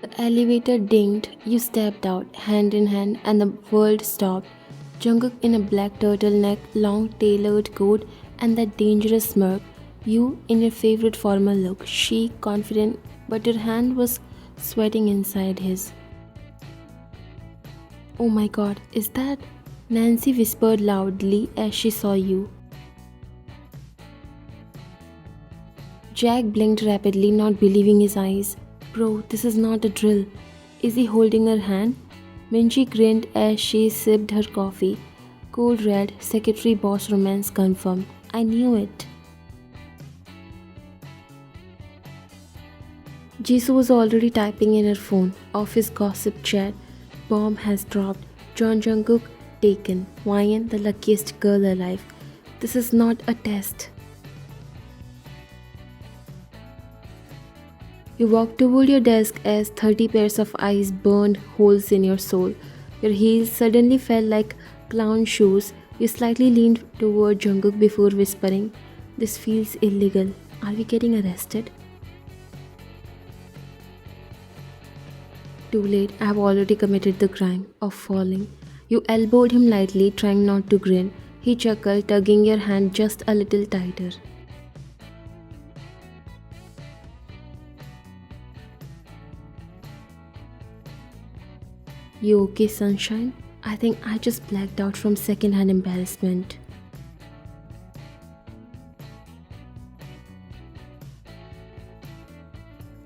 The elevator dinged, you stepped out, hand in hand, and the world stopped. Jungkook in a black turtleneck, long tailored coat, and that dangerous smirk. You in your favorite formal look, chic, confident, but your hand was sweating inside his. Oh my god, is that? Nancy whispered loudly as she saw you. Jack blinked rapidly, not believing his eyes. Bro, this is not a drill. Is he holding her hand? Minji grinned as she sipped her coffee. Cold red, secretary boss romance confirmed. I knew it. Jisoo was already typing in her phone. Office gossip chat. Bomb has dropped. John Jungkook taken. Ryan the luckiest girl alive. This is not a test. You walked toward your desk as 30 pairs of eyes burned holes in your soul. Your heels suddenly felt like clown shoes. You slightly leaned toward Jungkook before whispering, "This feels illegal. Are we getting arrested?" Too late, I have already committed the crime of falling. You elbowed him lightly, trying not to grin. He chuckled, tugging your hand just a little tighter. You okay, sunshine? I think I just blacked out from secondhand embarrassment.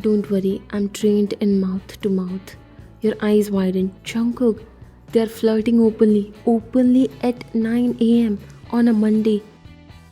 Don't worry, I'm trained in mouth to mouth. Your eyes widened. Jungkook, they're flirting openly at 9 a.m. on a Monday.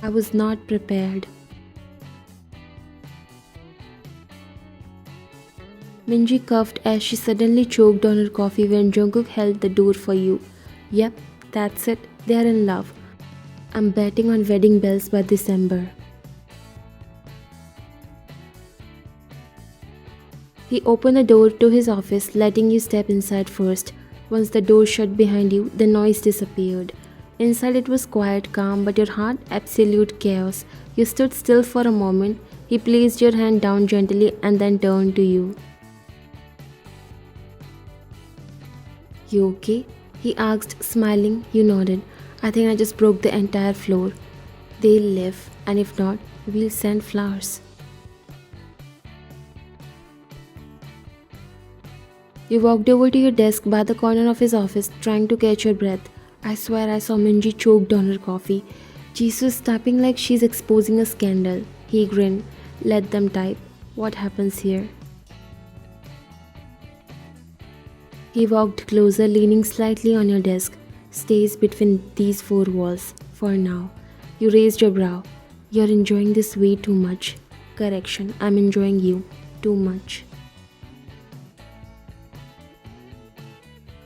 I was not prepared. Minji coughed as she suddenly choked on her coffee when Jungkook held the door for you. Yep, that's it. They're in love. I'm betting on wedding bells by December. He opened the door to his office, letting you step inside first. Once the door shut behind you, the noise disappeared. Inside it was quiet, calm, but your heart absolute chaos. You stood still for a moment. He placed your hand down gently and then turned to you. You okay? He asked, smiling. You nodded. I think I just broke the entire floor. They'll live, and if not, we'll send flowers. You walked over to your desk by the corner of his office, trying to catch your breath. I swear I saw Minji choked on her coffee. Jesus tapping like she's exposing a scandal. He grinned. Let them type. What happens here? He walked closer, leaning slightly on your desk. Stays between these four walls. For now. You raised your brow. You're enjoying this way too much. Correction, I'm enjoying you. Too much.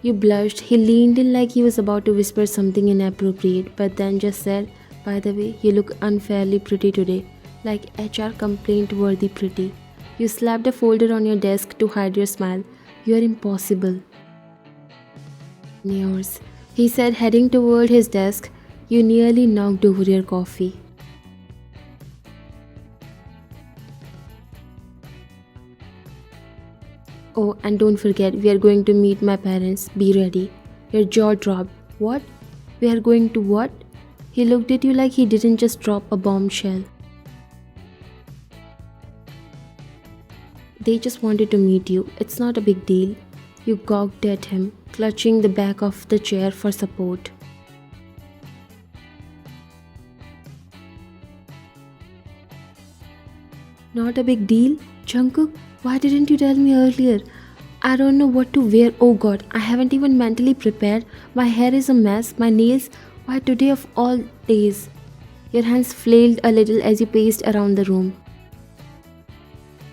You blushed. He leaned in like he was about to whisper something inappropriate, but then just said, By the way, you look unfairly pretty today. Like HR complaint worthy pretty. You slapped a folder on your desk to hide your smile. You're impossible. Yours, he said, heading toward his desk. You nearly knocked over your coffee. Oh, and don't forget, we are going to meet my parents. Be ready. Your jaw dropped. What? We are going to what? He looked at you like he didn't just drop a bombshell. They just wanted to meet you. It's not a big deal. You gawked at him, clutching the back of the chair for support. Not a big deal? Jungkook, why didn't you tell me earlier? I don't know what to wear. Oh god, I haven't even mentally prepared. My hair is a mess. My nails. Why today of all days? Your hands flailed a little as you paced around the room.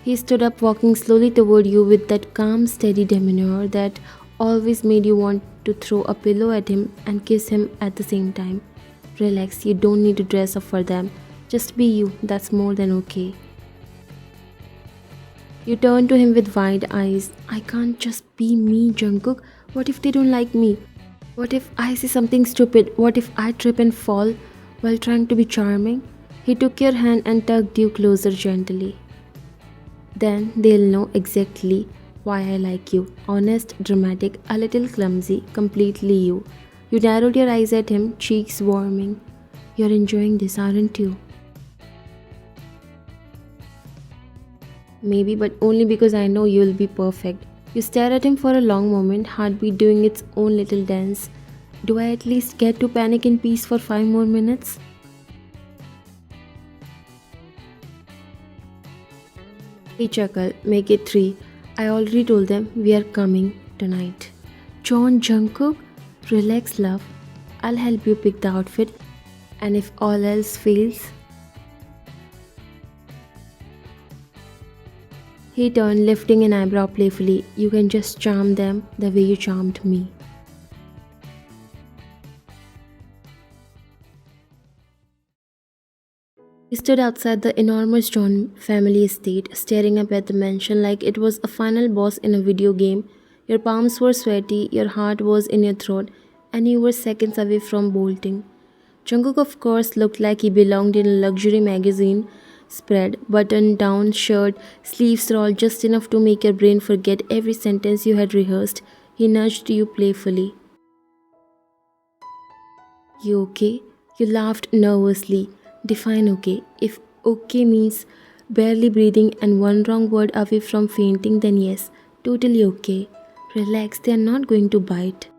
He stood up, walking slowly toward you with that calm, steady demeanor that always made you want to throw a pillow at him and kiss him at the same time. Relax, you don't need to dress up for them. Just be you, that's more than okay. You turned to him with wide eyes. I can't just be me, Jungkook. What if they don't like me? What if I say something stupid? What if I trip and fall while trying to be charming? He took your hand and tugged you closer gently. Then they'll know exactly why I like you. Honest, dramatic, a little clumsy, completely you. You narrowed your eyes at him, cheeks warming. You're enjoying this, aren't you? Maybe, but only because I know you'll be perfect. You stare at him for a long moment, heartbeat doing its own little dance. Do I at least get to panic in peace for 5 more minutes? He chuckled, make it three. I already told them we are coming tonight. John Jungkook, relax, love. I'll help you pick the outfit, and if all else fails, he turned, lifting an eyebrow playfully. You can just charm them the way you charmed me. He stood outside the enormous John family estate, staring up at the mansion like it was a final boss in a video game. Your palms were sweaty, your heart was in your throat, and you were seconds away from bolting. Jungkook, of course, looked like he belonged in a luxury magazine spread, button down shirt, sleeves rolled just enough to make your brain forget every sentence you had rehearsed. He nudged you playfully. You okay? You laughed nervously. Define okay. If okay means barely breathing and one wrong word away from fainting, then yes, totally okay. Relax, they are not going to bite.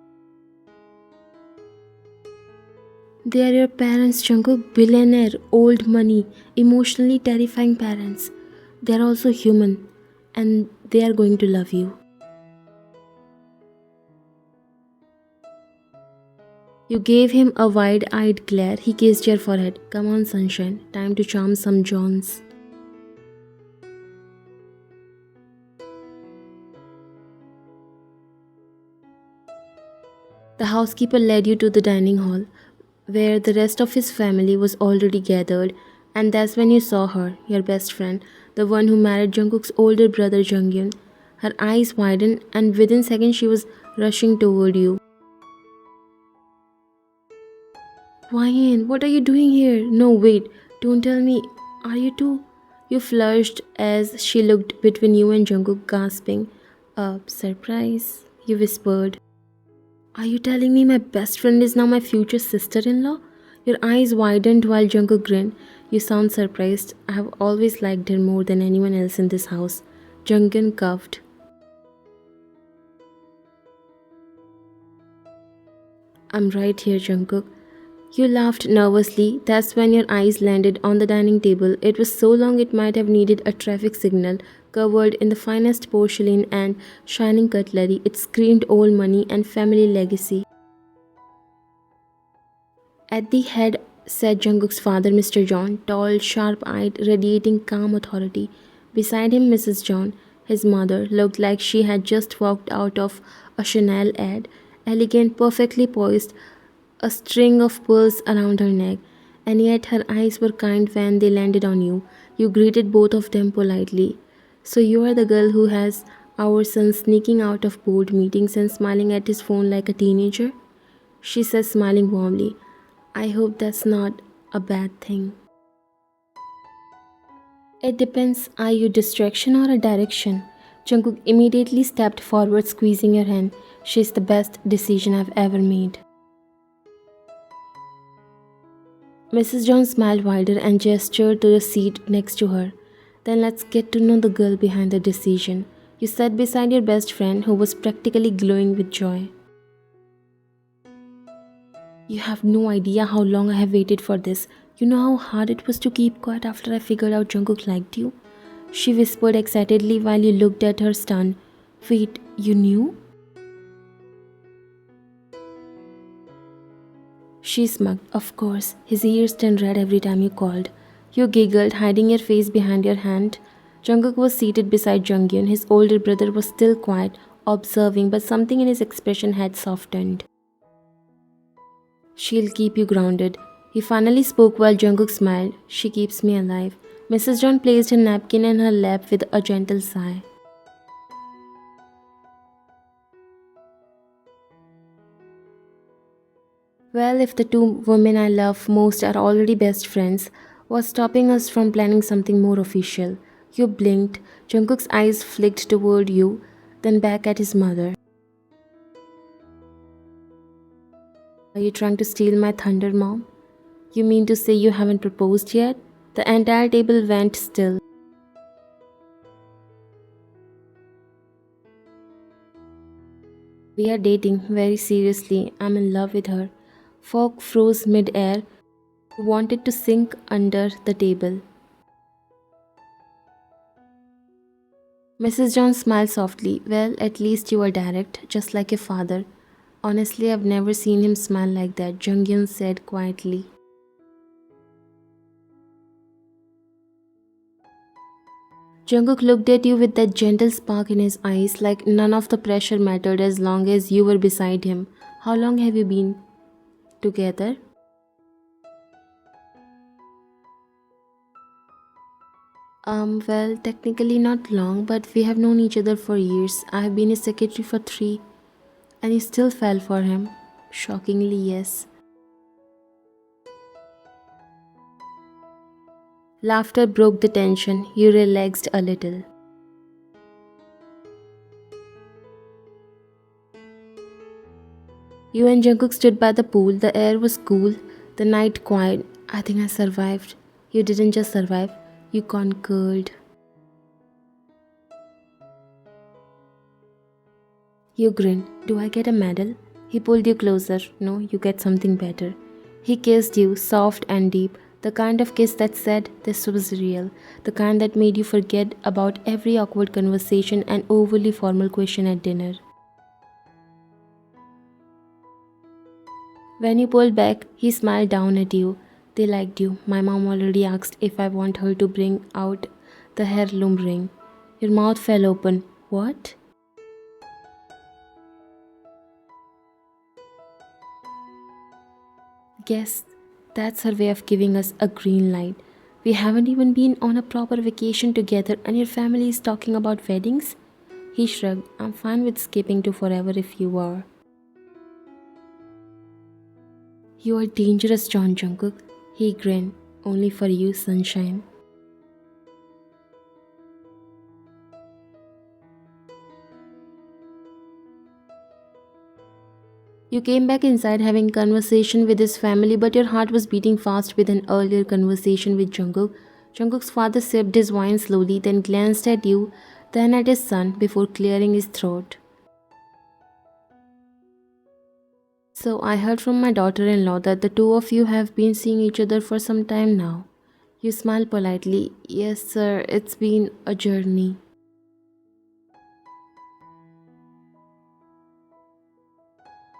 They are your parents, Jungkook. Billionaire, old money, emotionally terrifying parents. They are also human and they are going to love you. You gave him a wide eyed glare. He kissed your forehead. Come on, sunshine. Time to charm some Johns. The housekeeper led you to the dining hall, where the rest of his family was already gathered, and that's when you saw her, your best friend, the one who married Jungkook's older brother Junghyun. Her eyes widened, and within seconds she was rushing toward you. Ryan, what are you doing here? No, wait, don't tell me. Are you too? You flushed as she looked between you and Jungkook, gasping. Surprise, you whispered. Are you telling me my best friend is now my future sister in law? Your eyes widened while Jungkook grinned. You sound surprised. I have always liked her more than anyone else in this house. Junghyun coughed. I'm right here, Jungkook. You laughed nervously. That's when your eyes landed on the dining table. It was so long it might have needed a traffic signal. Covered in the finest porcelain and shining cutlery, it screamed old money and family legacy. At the head sat Jungkook's father, Mr. Jeon, tall, sharp-eyed, radiating calm authority. Beside him, Mrs. Jeon, his mother, looked like she had just walked out of a Chanel ad, elegant, perfectly poised, a string of pearls around her neck, and yet her eyes were kind when they landed on you. You greeted both of them politely. So you are the girl who has our son sneaking out of board meetings and smiling at his phone like a teenager? She says, smiling warmly. I hope that's not a bad thing. It depends. Are you distraction or a direction? Jungkook immediately stepped forward, squeezing her hand. She's the best decision I've ever made. Mrs. John smiled wider and gestured to the seat next to her. Then let's get to know the girl behind the decision. You sat beside your best friend who was practically glowing with joy. You have no idea how long I have waited for this. You know how hard it was to keep quiet after I figured out Jungkook liked you? She whispered excitedly while you looked at her stunned. Wait, you knew? She smirked. Of course. His ears turned red every time you called. You giggled, hiding your face behind your hand. Jungkook was seated beside Junghyun. His older brother was still quiet, observing, but something in his expression had softened. She'll keep you grounded. He finally spoke while Jungkook smiled. She keeps me alive. Mrs. John placed her napkin in her lap with a gentle sigh. Well, if the two women I love most are already best friends, what's stopping us from planning something more official? You blinked. Jungkook's eyes flicked toward you. then back at his mother. Are you trying to steal my thunder, Mom? You mean to say you haven't proposed yet? The entire table went still. We are dating, very seriously. I'm in love with her. Fogg froze mid-air. He wanted to sink under the table. Mrs. John smiled softly. Well, at least you are direct, just like your father. Honestly, I've never seen him smile like that, Jeon said quietly. Jungkook looked at you with that gentle spark in his eyes, like none of the pressure mattered as long as you were beside him. How long have you been together? Well, technically not long, but we have known each other for years. I have been his secretary for 3. And you still fell for him? Shockingly, yes. Laughter broke the tension. You relaxed a little. You and Jungkook stood by the pool. The air was cool, the night quiet. I think I survived. You didn't just survive, you conquered. You grinned. Do I get a medal? He pulled you closer. No, you get something better. He kissed you, soft and deep. The kind of kiss that said this was real. The kind that made you forget about every awkward conversation and overly formal question at dinner. When you pulled back, he smiled down at you. They liked you. My mom already asked if I want her to bring out the heirloom ring. Your mouth fell open. What? Guess that's her way of giving us a green light. We haven't even been on a proper vacation together and your family is talking about weddings? He shrugged. I'm fine with skipping to forever if you are. You are dangerous, John Jungkook. He grinned. Only for you, sunshine. You came back inside having conversation with his family, but your heart was beating fast with an earlier conversation with Jungkook. Jungkook's father sipped his wine slowly, then glanced at you, then at his son before clearing his throat. So I heard from my daughter-in-law that the two of you have been seeing each other for some time now. You smiled politely. Yes, sir, it's been a journey.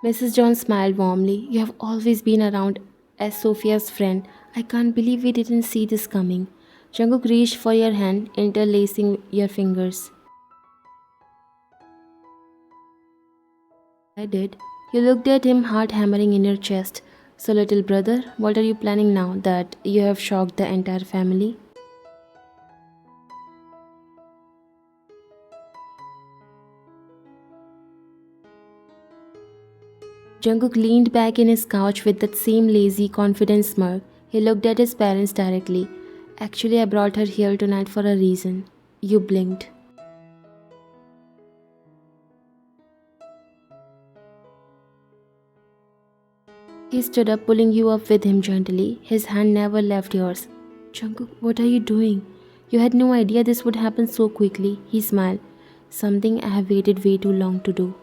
Mrs. John smiled warmly. You have always been around as Sophia's friend. I can't believe we didn't see this coming. Jungkook reached for your hand, interlacing your fingers. I did. You looked at him, heart hammering in your chest. So, little brother, what are you planning now that you have shocked the entire family? Jungkook leaned back in his couch with that same lazy, confident smirk. He looked at his parents directly. Actually, I brought her here tonight for a reason. You blinked. He stood up, pulling you up with him gently. His hand never left yours. Jungkook, what are you doing? You had no idea this would happen so quickly. He smiled. Something I have waited way too long to do.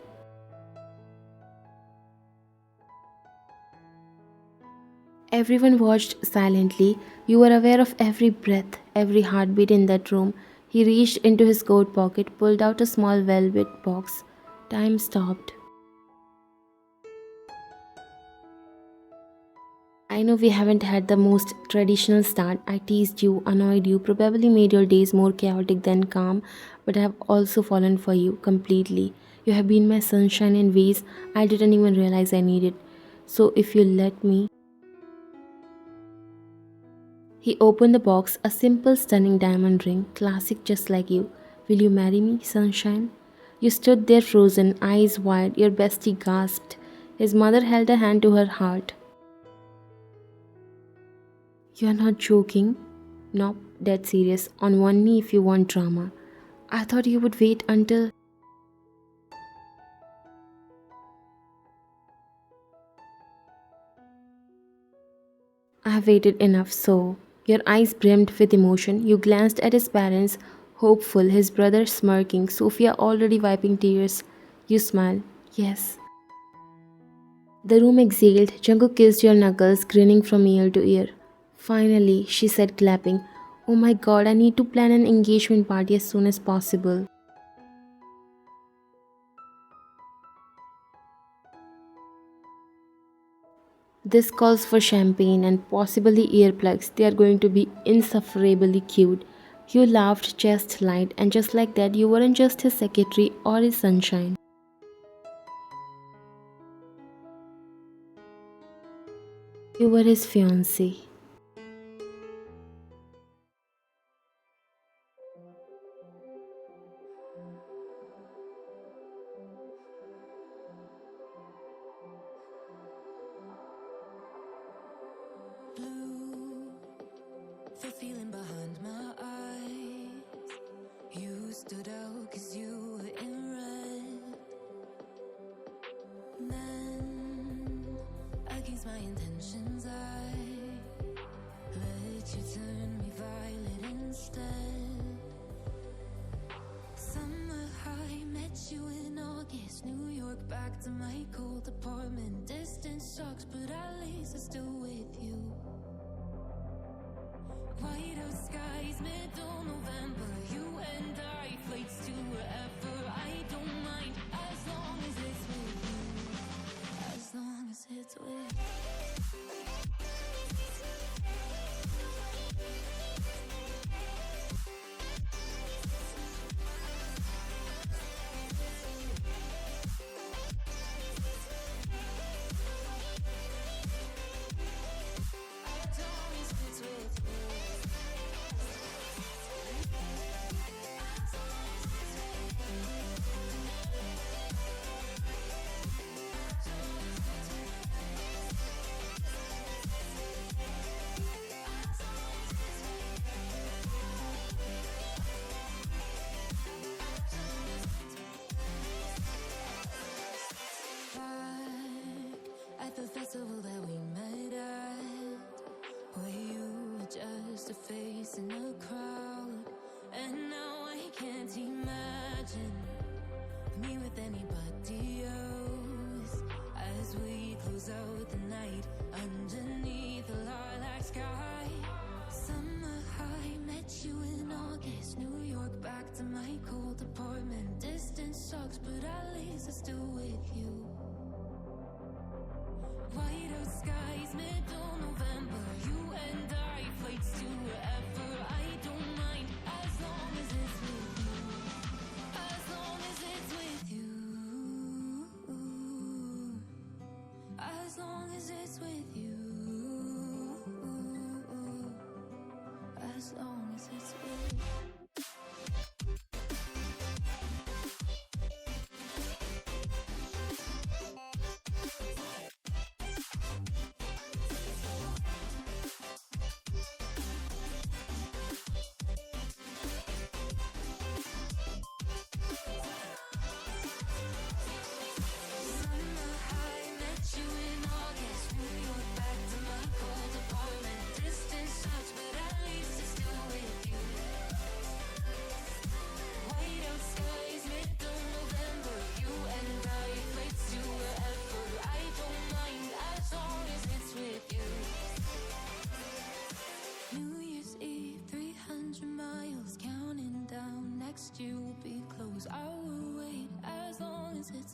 Everyone watched silently. You were aware of every breath, every heartbeat in that room. He reached into his coat pocket, pulled out a small velvet box. Time stopped. I know we haven't had the most traditional start. I teased you, annoyed you, probably made your days more chaotic than calm, but I have also fallen for you completely. You have been my sunshine in ways I didn't even realize I needed. So if you let me. He opened the box, a simple, stunning diamond ring, classic just like you. Will you marry me, sunshine? You stood there frozen, eyes wide, your bestie gasped. His mother held a hand to her heart. You are not joking? Nope, dead serious. On one knee if you want drama. I thought you would wait until. have waited enough, so. Your eyes brimmed with emotion. You glanced at his parents, hopeful, his brother smirking, Sophia already wiping tears. You smiled. Yes. The room exhaled. Jungkook kissed your knuckles, grinning from ear to ear. Finally, she said, clapping. Oh my god, I need to plan an engagement party as soon as possible. This calls for champagne and possibly earplugs. They are going to be insufferably cute. You laughed, chest light, and just like that, you weren't just his secretary or his sunshine. You were his fiancée. Blue, the feeling behind my eyes. You stood out cause you were in red. Then, against my intentions, I let you turn me violet instead. Summer high, met you in August. New York, back to my cold apartment. Distance sucks, but at least I'm still with you. White out skies, middle November. You and I, flights to wherever. I don't mind, as long as it's with you. As long as it's with you. At the festival that we met at, where you were just a face in a crowd. And now I can't imagine me with anybody else. As we close out the night underneath the lilac sky. Summer high, met you in August. New York, back to my cold apartment. Distance sucks, but at least I'm still with you. White out skies, middle November. You and I, flights to wherever. I don't mind, as long as it's with you. As long as it's with you. As long as it's with you. As long as it's with you. You'll be close. I will wait as long as it's